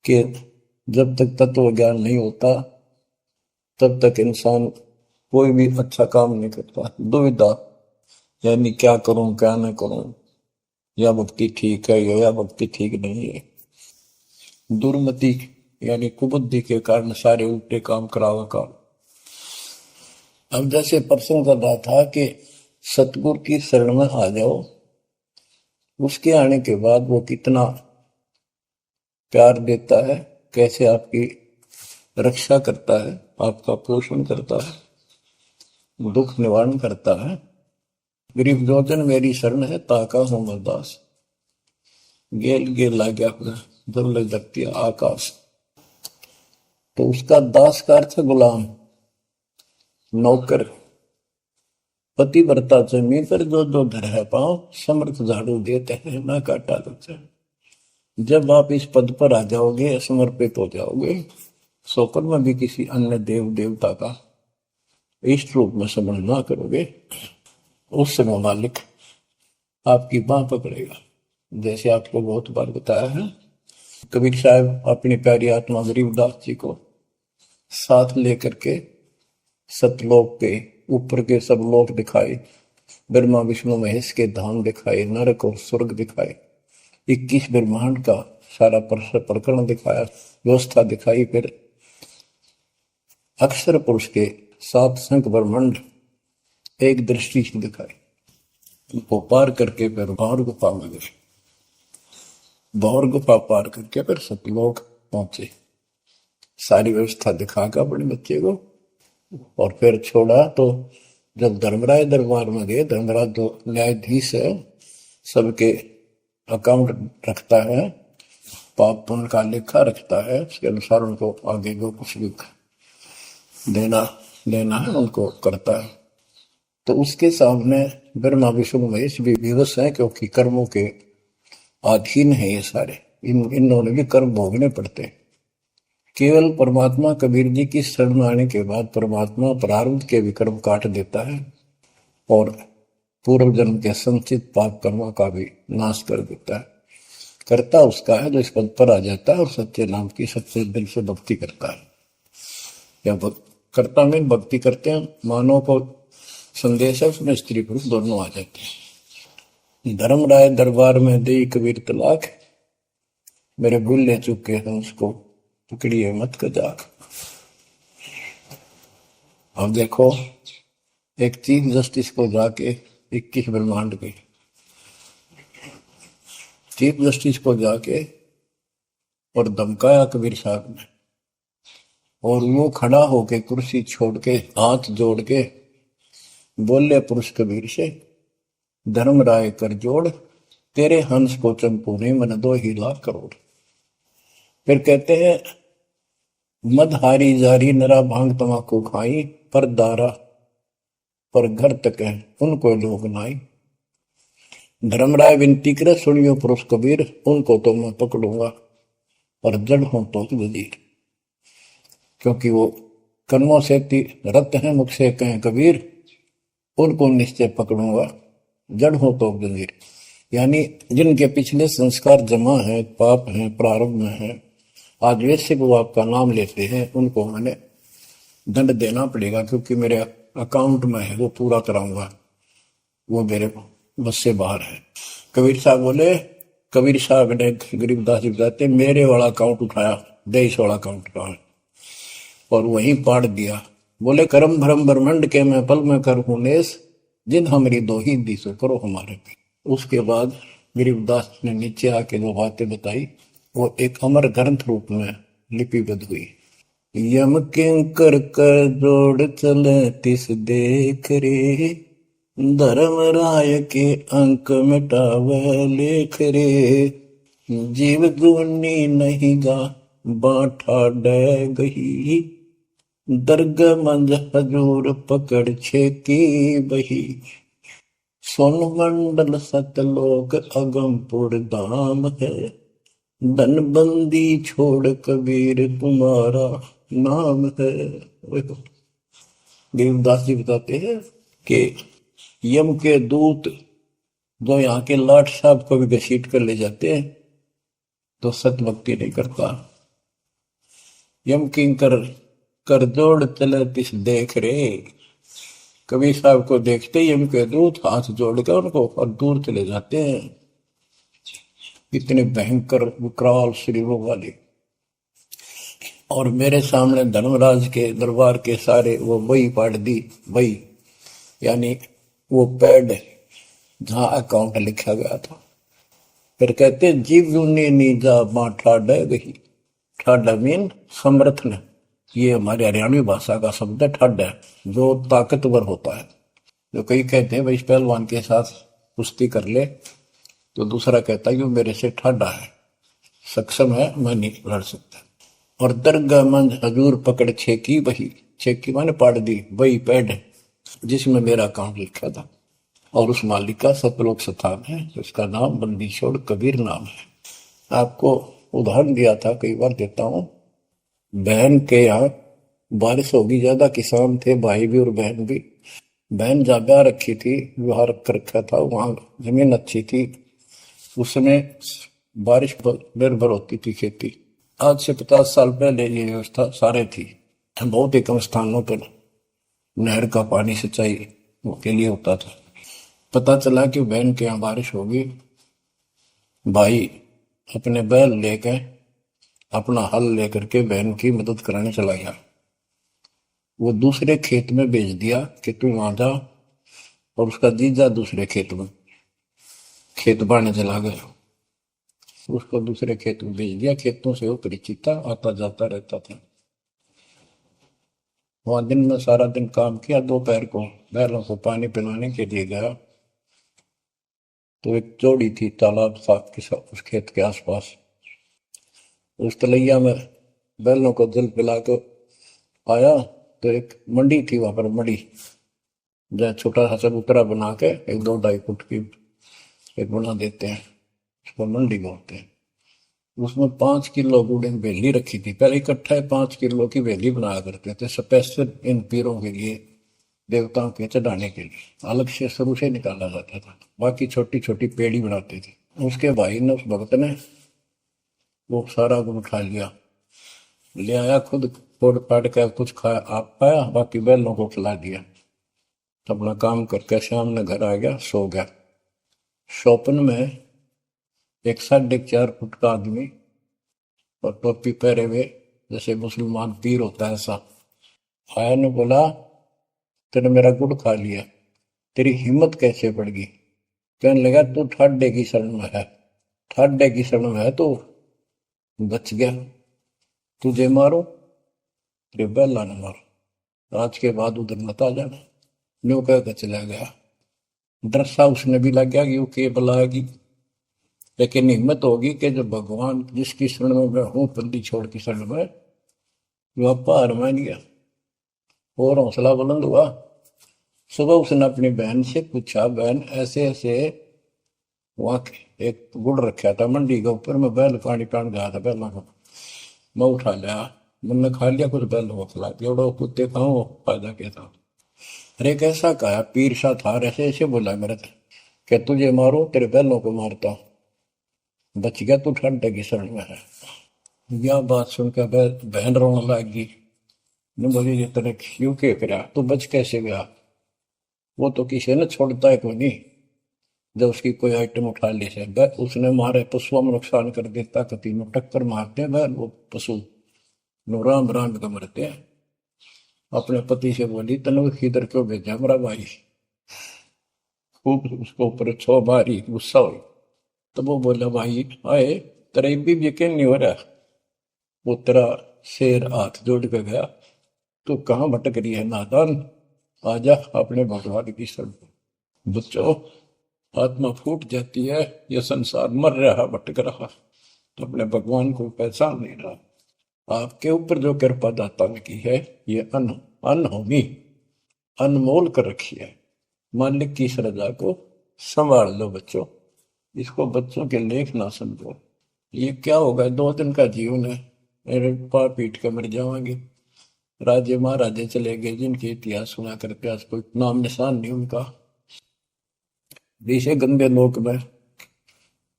कि जब तक तत्व ज्ञान नहीं होता तब तक इंसान कोई भी अच्छा काम नहीं करता। दुविधा यानी क्या करूं क्या न करूं, या भक्ति ठीक है या भक्ति ठीक नहीं है। दुर्मति यानी कुबुद्धि के कारण सारे उल्टे काम करावा का। अब जैसे प्रसंग कर रहा था कि सतगुरु की शरण में आ जाओ, उसके आने के बाद वो कितना प्यार देता है, कैसे आपकी रक्षा करता है, आपका पोषण करता है, दुख निवारण करता है। गरीब जोजन मेरी शरण है, ताका हूं मैं दास। गेल गेल ला गया जब लग जाती है आकाश। तो उसका दास का अर्थ है गुलाम, नौकर। पति व्रता जमी पर जो जो धर है पांव, समर्थ झाड़ू देते हैं ना काटा लगता है। जब आप इस पद पर आ जाओगे, समर्पित हो जाओगे, स्वप्न में भी किसी अन्य देव देवता का इष्ट रूप में समझ ना करोगे, उस समय मालिक आपकी बांह पकड़ेगा। जैसे आपको बहुत बार बताया है, कबीर साहब अपनी प्यारी आत्मा गरीबदास जी को साथ लेकर के सतलोक के ऊपर के सब लोक दिखाए, ब्रह्मा विष्णु महेश के धाम दिखाए, नरक और स्वर्ग दिखाए, 21 ब्रह्मांड का सारा प्रकरण दिखाया, व्यवस्था दिखाई। फिर अक्षर पुरुष के 7 संख ब्रह्मांड एक दृष्टि से दिखाई। वो पार करके फिर भौर गुफा में गए, भौर गुफा पार करके फिर सतलोक पहुंचे। सारी व्यवस्था दिखाकर अपने बच्चे को, और फिर छोड़ा। तो जब धर्मराज दरबार में गए, धर्मराज जो न्यायाधीश है, सबके अकाउंट रखता है, पाप पुण्य का लेखा रखता है, उसके अनुसार उनको आगे को कुछ भी देना है उनको करता है। तो उसके सामने ब्रह्मा विष्णु महेश भी विवश है, क्योंकि कर्मों के अधीन है ये सारे, इन्होंने भी कर्म भोगने पड़ते हैं। केवल परमात्मा कबीर जी की शरण आने के बाद परमात्मा प्रारब्ध के भी कर्म काट देता है और पूर्व जन्म के संचित पाप कर्मों का भी नाश कर देता है। करता उसका है जो इस पद पर आ जाता है और सच्चे नाम की सच्चे दिल से भक्ति करता है। या करता में भक्ति करते हैं, मानव को संदेश है, उसमें स्त्री पुरुष दोनों आ जाते हैं। धर्मराय दरबार में दे कबीर तलाक, मेरे भूल ले चुके हैं उसको पकड़िए मत कजाक। अब देखो, एक चीफ जस्टिस को जाके 21 ब्रह्मांड के चीफ जस्टिस को जाके और धमकाया कबीर साहब ने, और वो खड़ा होके कुर्सी छोड़ के हाथ जोड़ के बोले पुरुष कबीर से, धर्मराय कर जोड़, तेरे हंस को चंपूने मन 2 लाख करोड़। फिर कहते हैं, मदहारी जारी नरा भांग तमाकू खाई, पर दारा पर घर तक है उनको लोग नाई। धर्मराय विनती करे, सुनियो पुरुष कबीर, उनको तो मैं पकड़ूंगा और जड़ हूं तो वजीर। क्योंकि वो कर्मों से रत हैं, मुख से कहें कबीर, उनको निश्चय पकड़ूंगा, जड़ हो तो वजीर। यानी जिनके पिछले संस्कार जमा है, पाप है, प्रारंभ में है, आज वैसे वो आपका नाम लेते हैं, उनको मैंने दंड देना पड़ेगा, क्योंकि मेरे अकाउंट में है, वो पूरा कराऊंगा, वो मेरे बस से बाहर है। कबीर साहब बोले, कबीर साहब ने गरीबदास जी बताते, मेरे वाला अकाउंट उठाया, 23 वाला अकाउंट का, और वहीं पाड़ दिया। बोले, कर्म भरम ब्रह्मंड के मैं पल में कर हूं नेस, जिन हमारी 2 ही दी सो करो हमारे पे। उसके बाद गरीबदास ने नीचे आके जो बातें बताई, वो एक अमर ग्रंथ रूप में लिपिबद्ध हुई। यम किंकर कर जोड़ चले तिस देख रे, धर्म राय के अंक मिटावे लेख रे, जीव जूनी नहीं गा बाठा डे गही, दर्ग मंज हजूर पकड़ छेकी बही, सोन मंडल सतलोक अगमपुर धाम है, धनबंदी छोड़ कबीर तुम्हारा नाम है। गरीबदास जी बताते हैं कि यम के दूत जो यहाँ के लाट साहब को भी घसीट कर ले जाते हैं, तो सत भक्ति नहीं करता। यम किंकर कर जोड़ चले तिस देख रे, कबीर साहब को देखते ही यम के दूत हाथ जोड़ कर उनको और दूर चले जाते हैं। इतने भयंकर विकराल शरीरों वाले। और मेरे सामने धर्मराज के दरबार के सारे वो वही पाड़ दी, वही यानी वो पैड जहां अकाउंट लिखा गया था। फिर कहते, जीव यूनी नीजा मां ठाडा गही, ठाडा मीन समर्थ ने, ये हमारे हरियाणवी भाषा का शब्द है ठड है, जो ताकतवर होता है। जो कई कहते हैं भाई इस पहलवान के साथ कुश्ती कर ले, तो दूसरा कहता है कि वो मेरे से ठाडा है, सक्षम है, मैं नहीं लड़ सकता। और दरगाह मंज हजूर पकड़ छेकी वही, छेकी माने पाड़ दी, वही पैड जिसमें मेरा काम लिखा था। और उस मालिक का सतलोक स्थान है, उसका नाम बंदी छोड़ कबीर नाम है। आपको उदाहरण दिया था, कई बार देता हूं। बहन के यहाँ बारिश होगी ज्यादा, किसान थे, भाई भी और बहन भी। बहन जगह रखी थी, विवाह रख रखा था, वहां जमीन अच्छी थी, उसमें बारिश पर निर्भर होती थी खेती। आज से 50 साल पहले ये व्यवस्था सारे थी। बहुत ही कम स्थानों पर नहर का पानी सिंचाई के लिए होता था। पता चला कि बहन के यहाँ बारिश होगी, भाई अपने बैल लेकर, अपना हल लेकर के बहन की मदद कराने चला गया। वो दूसरे खेत में भेज दिया कि तू वहां जा, और उसका जीजा दूसरे खेत में खेत बाने चला गया। उसको दूसरे खेत में भेज दिया, खेतों से वो परिचित था, आता जाता रहता था। वहां दिन में सारा दिन काम किया, दोपहर को बैलों को पानी पिलाने के लिए गया, तो एक चौड़ी थी, तालाब था उस खेत के आसपास। उस तलैया में बैलों को जल पिला कर आया, तो एक मंडी थी, वहां पर मंडी, जहाँ छोटा सा चबूतरा बना के 1-2-2.5 फुट की एक बना देते हैं, उसको मंडी बोलते हैं। उसमें 5 किलो गुड़ की बेली रखी थी, पहले इकट्ठा 5 किलो की बेली बनाया करते थे, स्पेशल इन पीरों के लिए, देवताओं के चढ़ाने के लिए अलग से शुरू से निकाला जाता था। बाकी छोटी छोटी पेड़ी बनाते थे। उसके भाई ने, उस भक्त ने, वो सारा गुड़ उठा लिया, ले आया, खुद फोड़ फाड़ कर कुछ खाया, आप पाया, बाकी बैलों को खिला दिया। अपना काम करके शाम में घर आ गया, सो गया। स्वप्न में एक 4.5 फुट का आदमी और टोपी पहरे हुए, जैसे मुसलमान पीर होता है ऐसा, आया ने बोला, तेने मेरा गुड़ खा लिया, तेरी हिम्मत कैसे बढ़ गई? कहने लगा, तू ठाडे की शरण में है, ठाडे की शरण में है, तो बच गया, तुझे मारो, तेरे बैला ने मारो, आज के बाद उधर मत आ जाना। न्यू कह के चला गया। डर सा उसने भी लग गया कि वो के बुलाएगी, लेकिन हिम्मत होगी कि जब भगवान जिसकी शरण में मैं हूं, बंदी छोड़ की शरण में, वो आपा हार मान गया और हौसला बुलंद हुआ। सुबह उसने अपनी बहन से पूछा, बहन ऐसे ऐसे, वहां एक गुड़ रखा था मंडी के ऊपर, मैं बैल पानी पान गया था, बैलों को मैं उठा लिया, मैंने खा लिया, कुछ बैलों को खिला दिया, और कुत्ते खाओ, फायदा क्या था? अरे कैसा कहा, पीर सा था, ऐसे ऐसे बोला मेरे से, क्या तुझे मारो, तेरे बैलों को मारता हूं, बच गया, तू ठंड की शरण में है। यह बात सुनकर बहन रोने लगी। ने बोली, ये तेरे क्यों के फिरा, तू बच कैसे गया? वो तो किसी ने छोड़ता है कोई नहीं, जब उसकी कोई आइटम उठा ली से उसने मारे पशुओं में नुकसान कर देता, कति में टक्कर मारते हैं वो पशु, नो राम राम का मरते हैं। अपने पति से बोली, तनु इधर क्यों भेजा मेरा भाई? खूब उसको ऊपर छो मारी, गुस्सा हुई। तो वो बोला, भाई आए, तेरा भी यकीन नहीं हो रहा? वो तेरा शेर हाथ जोड़ के गया, तू कहाँ भटक रही है नादान, आजा अपने भगवान की शरण। बच्चों, आत्मा फूट जाती है, यह संसार मर रहा, भटक रहा, तो अपने भगवान को पहचान नहीं रहा। आपके ऊपर जो कृपा दाता ने की है, ये अनहोनी, अनमोल कर रखी है। मालिक की श्रद्धा को संभाल लो बच्चों, इसको बच्चों के लेख ना समझो। ये क्या होगा, 2 दिन का जीवन है, मेरे पार पीट के मर जाएंगे। राजे महाराजे चले गए, जिनके इतिहास सुना करके आज कोई नाम निशान नहीं उनका। इसे गंदे लोक में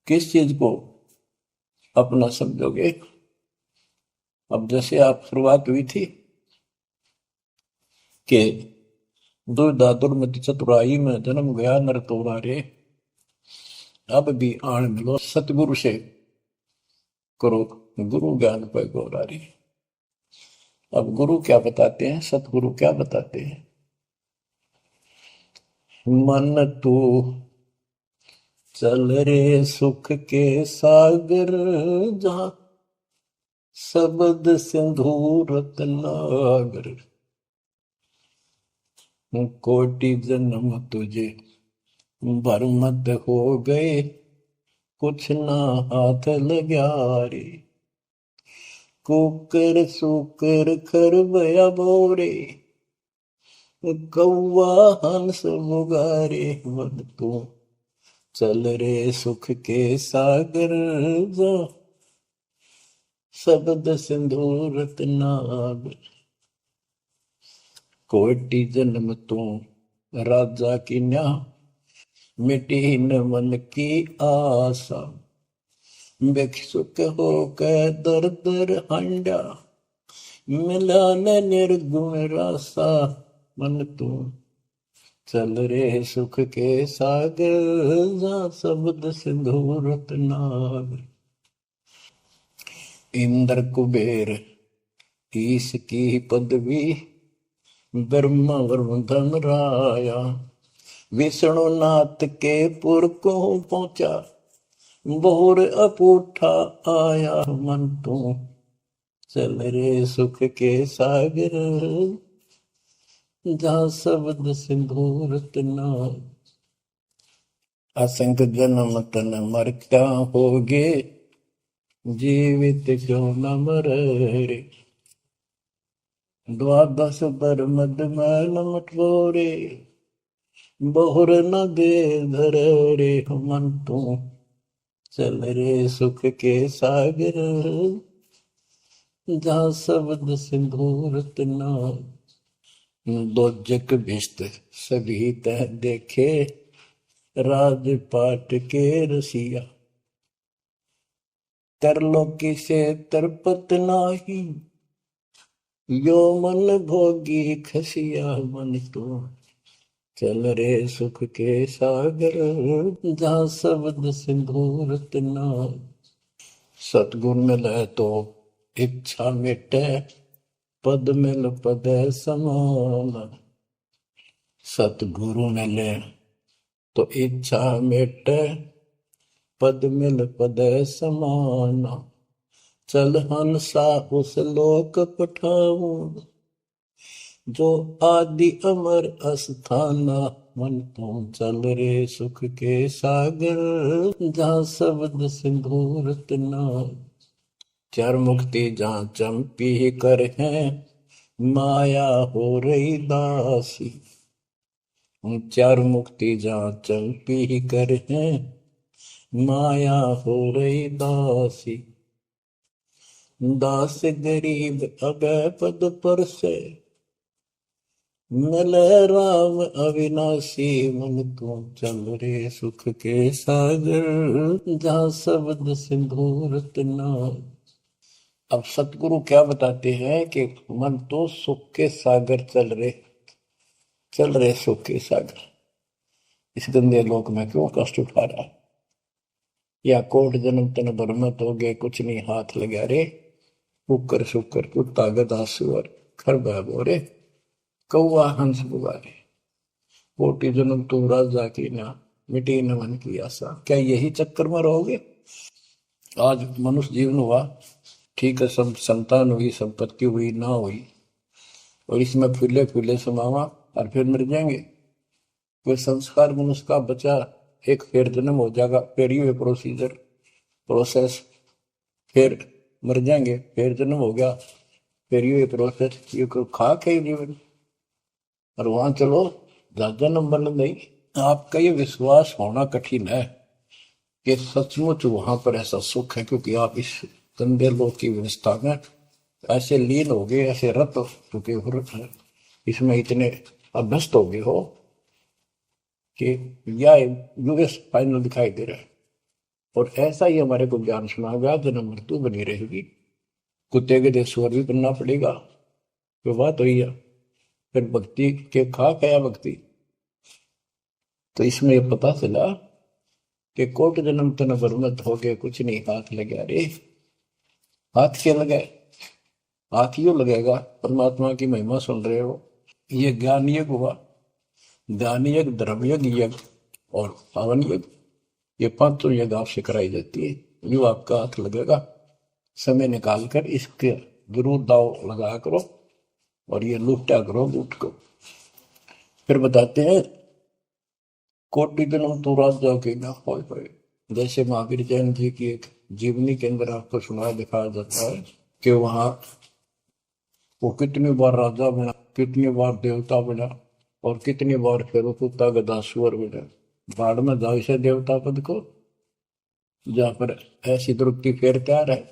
किस चीज को अपना समझोगे? अब जैसे आप शुरुआत हुई थी कि दुर्दा दुर्मति चतुराई में जन्म गया नर तोरा रे, अब भी आन मिलो सतगुरु से, करो गुरु ज्ञान पर गौरारी। अब गुरु क्या बताते हैं, सतगुरु क्या बताते हैं? मन तू चल रे सुख के सागर, जहां शब्द सिंधु रत्नागर, कोटि जन्म तुझे भरमत हो गए, कुछ ना हाथ लग्या रे। कुकर सुकर खरबया बोरे, कौआ हंस बुगारे। मन तू चल रे सुख के सागर, जा शब्द सिंधु रत्नागर। कोटि जन्म तू राजा की न्या, मिटी न मन की आशा। भिक्षुक होकर दर दर हंडा, मिला न निर्गुण रासा। मन तू चल रे सुख के सागर, जा शब्द सिंधु रत्नागर। इंद्र कुबेर ईश की पदवी, ब्रह्मा वरुण धन राया। विष्णु नाथ के पुर को पहुंचा, बोर अपूठा आया। मन तू चल रे सुख के सागर, जहाँ शब्द सिंधु रत्नागर। असंख्य जन्म तन मर क्या होगे, जीवित क्यों न मरे रे। द्वादश बर मद मैल मटोरे, बहुर न दे धर रे। मन तू चल रे सुख के सागर, जहाँ शब्द सिंधु रत्नागर। दोजक भिष्ट सभी तह देखे, राजपाट के रसिया। तरलोकी से तरपत नाही, यो मन भोगी खसिया। मन तो चल रे सुख के सागर, जहाँ शब्द सिंधु रत्नागर। सतगुण मिले तो इच्छा मिटे, पद मिल पद समान। सतगुरु मिले तो इच्छा मिटे, पद मिल पद समान। चल हंसा उस लोक पठाऊं, जो आदि अमर अस्थाना। मन तू चल रे सुख के सागर, जहाँ शब्द सिंधु रत्नागर। चार मुक्ति जहाँ चंपी कर है, माया हो रही दासी। चार मुक्ति जहाँ चंपी कर है, माया हो रही दासी। दास गरीब अगय पद पर से, मिले राम अविनाशी। मन तू चल रे सुख के सागर, जहाँ शब्द सिंधु रत्नागर। अब सतगुरु क्या बताते हैं कि मन तो सुख के सागर चल रहे सुख के सागर। इस गंदे लोक में क्यों कष्ट उठा रहा है, या कोट जन्म तन भरमत हो गए, कुछ नहीं हाथ लगा रे। कुकर शुकर कुत्ता गधा सुअर खरबा बोरे, कौआ हंस बुगारे। कोटि जन्म तुम राजा की ना, मिटी न मन की आशा। क्या यही चक्कर में रहोगे? आज मनुष्य जीवन हुआ, ठीक है, सब संतान हुई, संपत्ति हुई ना हुई, और इसमें फूले फूले समावा और फिर मर जाएंगे। कोई संस्कार मनुष्य का बचा, एक फिर जन्म हो जाएगा, फिर ये प्रोसेस, फिर मर जाएंगे, फिर जन्म हो गया, फिर ये प्रोसेस। ये खाक है जीवन, और वहां चलो ज्यादा नंबर नहीं। आपका ये विश्वास होना कठिन है कि सचमुच वहां पर ऐसा सुख है, क्योंकि आप इस गंदे लोक की व्यवस्था में ऐसे लीन हो गए, ऐसे रत हो चुके हो, इसमें इतने अभ्यस्त हो गए हो कि यह यूएस फाइनल दिखाई दे रहा है। और ऐसा ही हमारे को ज्ञान सुना गया, जन्म मृत्यु बनी रहेगी, कुत्ते के देशवर भी बनना पड़ेगा। तो बात हुई है, फिर भक्ति के खा गया भक्ति। तो इसमें यह पता चला कि कोट जन्म तन बरमत हो गए, कुछ नहीं हाथ लगे रे। हाथ क्या लगे? हाथ यूं लगेगा, परमात्मा की महिमा सुन रहे हो, ये ज्ञान यज्ञ हुआ, ज्ञान यज्ञ, धर्म यज्ञ और पावन यज्ञ, ये पांचों यज्ञ आपसे कराई जाती है। यूं आपका हाथ लगेगा, समय निकाल कर इसके जरूर दाव लगा करो और ये लूटा करो लूट को। फिर बताते हैं कोटि जन्म तू राजा के ना होए। जैसे महावीर जैन जी की एक जीवनी के अंदर आपको सुनाया दिखाया जाता है कि वहां वो कितनी बार राजा बना, कितनी बार देवता बना और कितनी बार फिर कुत्ता गधा सुअर बना। बाढ़ में जाओ इसे देवता पद को, जहां पर ऐसी द्रुप्ति फेर तैयार है।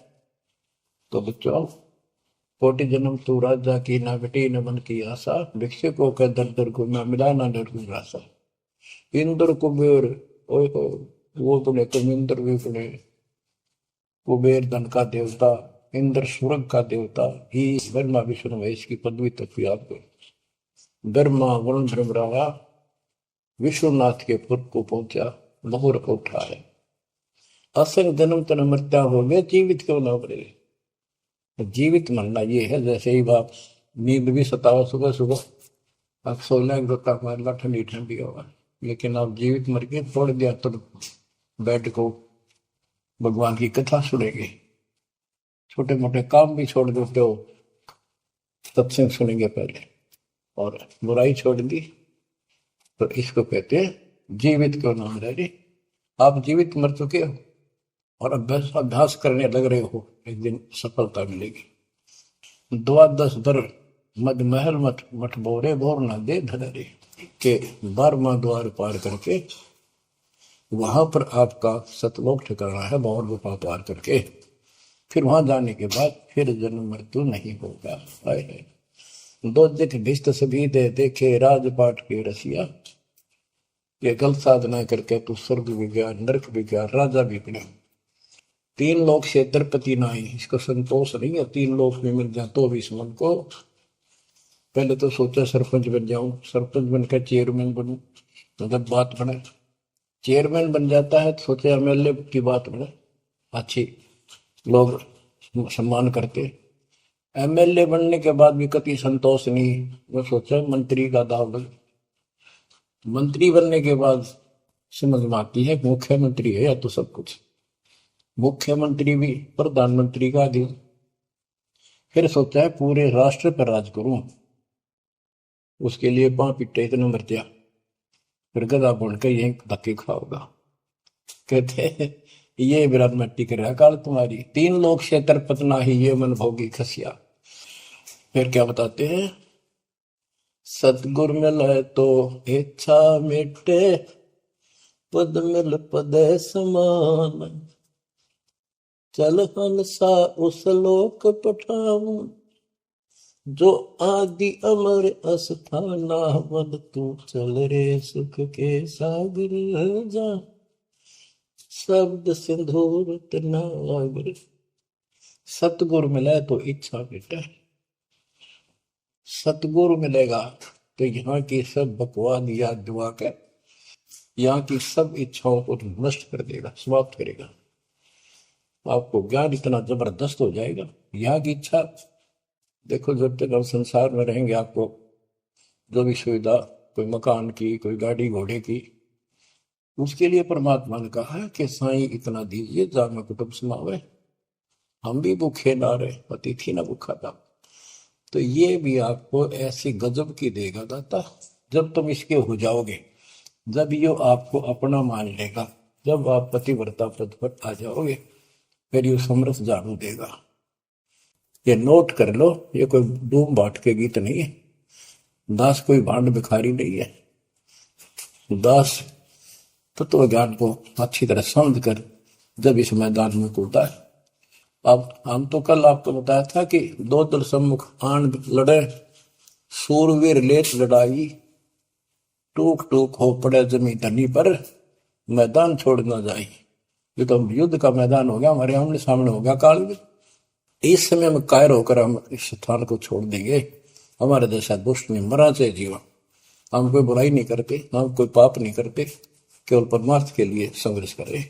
तो बच्चों कोटि जन्म तू राजा की ना बेटी न मन की आशा, भिक्षुकों का दर दर को मैं मिला ना डर रासा। इंद्र कुबेर ओए हो, वो बने कमिंद्र भी बने। कुबेर धन का देवता, इंद्र स्वर्ग का देवता ही ब्रह्मा विष्णु महेश की पदवी तक भी आपको ब्रह्मा वरुण ब्रह्मरावा विश्वनाथ के पुर को पहुंचा, बहुर को उठाया। असंग जन्म तन मृत्या हो गया, जीवित क्यों ना बने। जीवित मरना ये है जैसे ही बाप नींद भी सतावा सुबह सुबह, आप सोलह गोता मारना ठंडी ठंडी होगा, लेकिन आप जीवित मर के छोड़ दिया तो बैठ को भगवान की कथा सुनेंगे, छोटे मोटे काम भी छोड़ देते हो, सत्संग सुनेंगे पहले, और बुराई छोड़ दी तो इसको कहते हैं जीवित क्यों ना रहे। आप जीवित मर चुके हो और अभ्यास करने लग रहे हो, एक दिन सफलता मिलेगी। द्वादश दर मद महल मठ बोरे बोर न दे धरे के 12वां द्वार पार करके वहां पर आपका सतलोक ठिकाना है, बहुत गुफा पार करके फिर वहां जाने के बाद फिर जन्म मृत्यु नहीं होगा। दो दिख भिष्ट सभी दे देखे राजपाट के रसिया, ये गलत साधना करके तू स्वर्ग भी गया, नरक भी गया, राजा भी बना। 3 लोक से द्रपति ना ही, इसको संतोष नहीं है 3 लोक में मिल जाए तो भी इस मन को। पहले तो सोचा सरपंच बन जाऊं, सरपंच बनकर चेयरमैन बनूं, तो जब बात बने चेयरमैन बन जाता है तो सोचे एमएलए की बात बने, अच्छी लोग सम्मान करते। एमएलए बनने के बाद भी कभी संतोष नहीं, वो सोचा मंत्री का दाव लगे। मंत्री बनने के बाद समझ में आती है मुख्यमंत्री है या तो सब कुछ, मुख्यमंत्री भी प्रधानमंत्री का अधीन। फिर सोचा है पूरे राष्ट्र पर राज करूं, उसके लिए पांव पिट्टे इतने मर दिया, फिर गधा बुन के यही धक्के खाओगा। कहते ये विराट मट्टी कर रहा काल तुम्हारी, 3 लोग क्षेत्र पतना ही ये मन भोगी खसिया। फिर क्या बताते हैं, सतगुर मिले तो इच्छा मिटे, पद मिल पद समान, चल हंसा उस लोक पठाऊं, जो आदि अमर अस्थाना, मन तू चल रे सुख के सागर जा, शब्द सिंधुर तनागर। सतगुरु मिले तो इच्छा मिटे, सतगुरु मिलेगा तो यहाँ की सब बकवाद याद दुआ कर, यहाँ की सब इच्छाओं को नष्ट कर देगा, समाप्त करेगा। आपको ज्ञान इतना जबरदस्त हो जाएगा। यहाँ की इच्छा देखो, जब तक हम संसार में रहेंगे आपको जो भी सुविधा, कोई मकान की, कोई गाड़ी घोड़े की, उसके लिए परमात्मा ने कहा है कि साईं इतना दीजिए जान में कुटुंब समावे। हम भी भूखे ना रहे, अतिथि ना भूखा था। तो ये भी आपको ऐसी गजब की देगा दाता, जब तुम इसके हो जाओगे, जब ये आपको अपना मान लेगा, जब आप पतिव्रता पद पर आ जाओगे, फिर ये समरस झाड़ू देगा। ये नोट कर लो, ये कोई डूम बाट के गीत नहीं है, दास कोई भांड भिखारी नहीं है। दास तत्व ज्ञान को अच्छी तरह समझ कर जब इस मैदान में कूदा है। अब हम तो कल आपको बताया था कि 2 दल सम्मुख आन लड़े, सूरवीर लेत लड़ाई, टूक टूक हो पड़े जमी धनी पर, मैदान छोड़ ना जाए। ये तो युद्ध का मैदान हो गया, हमारे आमने सामने हो गया काल में। इस समय में कायर होकर हम इस स्थान को छोड़ देंगे, हमारे जैसा दुष्ट में मरा चाहे जीवन। हम कोई बुराई नहीं करते, हम कोई पाप नहीं करते, केवल परमार्थ के लिए संघर्ष करें।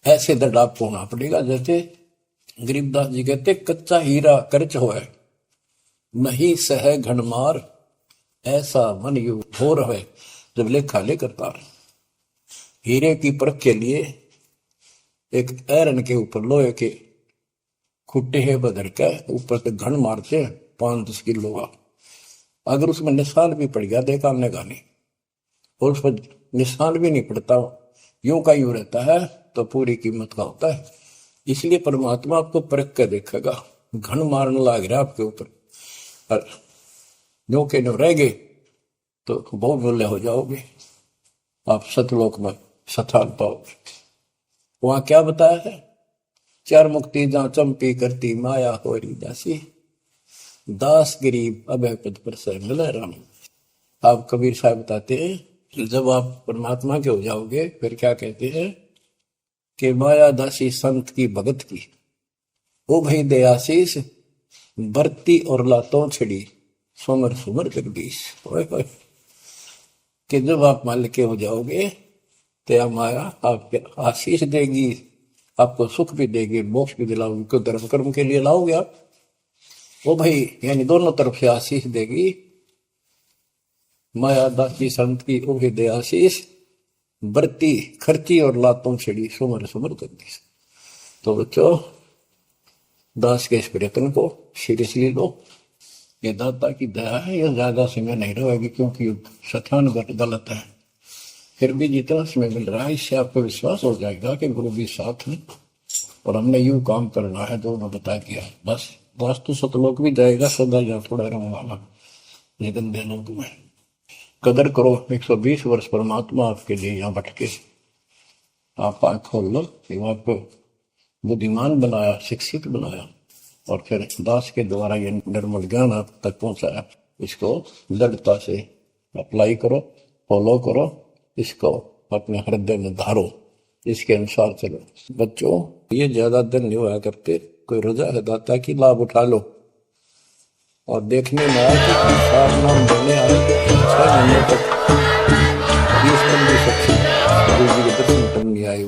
ऐसे दृढ़ आपको होना पड़ेगा। जैसे गरीबदास जी कहते, कच्चा हीरा करच होए, नहीं सह घनमार, ऐसा मन यू हो रहे जब लेखा लेकर तार। हीरे की परख के लिए एक ऐरन के ऊपर लोहे के खुट्टे है बदर का ऊपर से घन मारते हैं 5-10 किलो का। अगर उसमें निशान भी पड़ गया देखा हमने गानी, और उस पर निशान भी नहीं पड़ता, यूं का यूं रहता है, तो पूरी कीमत का होता है। इसलिए परमात्मा आपको परख कर देखेगा। घन मारने लग रहा है आपके ऊपर, और यूं के न्यू रह गए तो बहुत मूल्य हो जाओगे, आप सतलोक में स्थान पाओगे। वहां क्या बताया है, चार मुक्ति जहां चंपी करती माया होरी दासी, दास गरीब अभय पद पर से मिले राम। आप कबीर साहब बताते हैं जब आप परमात्मा के हो जाओगे फिर क्या कहते हैं कि माया दासी संत की भगत की, ओ भाई दयाशीष बरती और लातों छिड़ी सुमर सुमर जगदीश। कि जब आप मालिक के हो जाओगे तो माया आपके आशीष देगी, आपको सुख भी देगी, मोक्ष भी दिलाओगी, क्यों धर्म कर्म के लिए लाओगे आप। वो भाई यानी दोनों तरफ से आशीष देगी। माया दासी संत की ओ दे आशीष बरती खर्ची और लातों छिड़ी सुमर सुमर जगदीश। तो बच्चों दास के इस प्रयत्न को सीरियसली लो, ये दाता की दया है, ये ज्यादा समय नहीं रहेगी क्योंकि स्थान गलत है। फिर भी जितना समय मिल रहा है इससे आपको विश्वास हो जाएगा कि गुरु भी साथ है और हमने यूं काम करना है जो उन्होंने बता दिया। बस वास्तु सतलोक भी जाएगा सदा या थोड़ा रहने वाला, लेकिन लोग में कदर करो। 120 वर्ष परमात्मा आपके लिए यहाँ भटके, आप आँख खोल लो, आपको बुद्धिमान बनाया, शिक्षित बनाया, और फिर दास के द्वारा ये निर्मल ज्ञान आप तक पहुंचाया। इसको दृढ़ता से अप्लाई करो, फॉलो करो, इसको अपने हृदय में धारो, इसके अनुसार चलो। बच्चों ये ज्यादा दिन नहीं हुआ करते, कोई रजा है दाता की, लाभ उठा लो। और देखने में आया कि सात नाम देने आए 6 महीने तक 20 दिन भी सच्ची गुरु जी के दर्शन करने आए।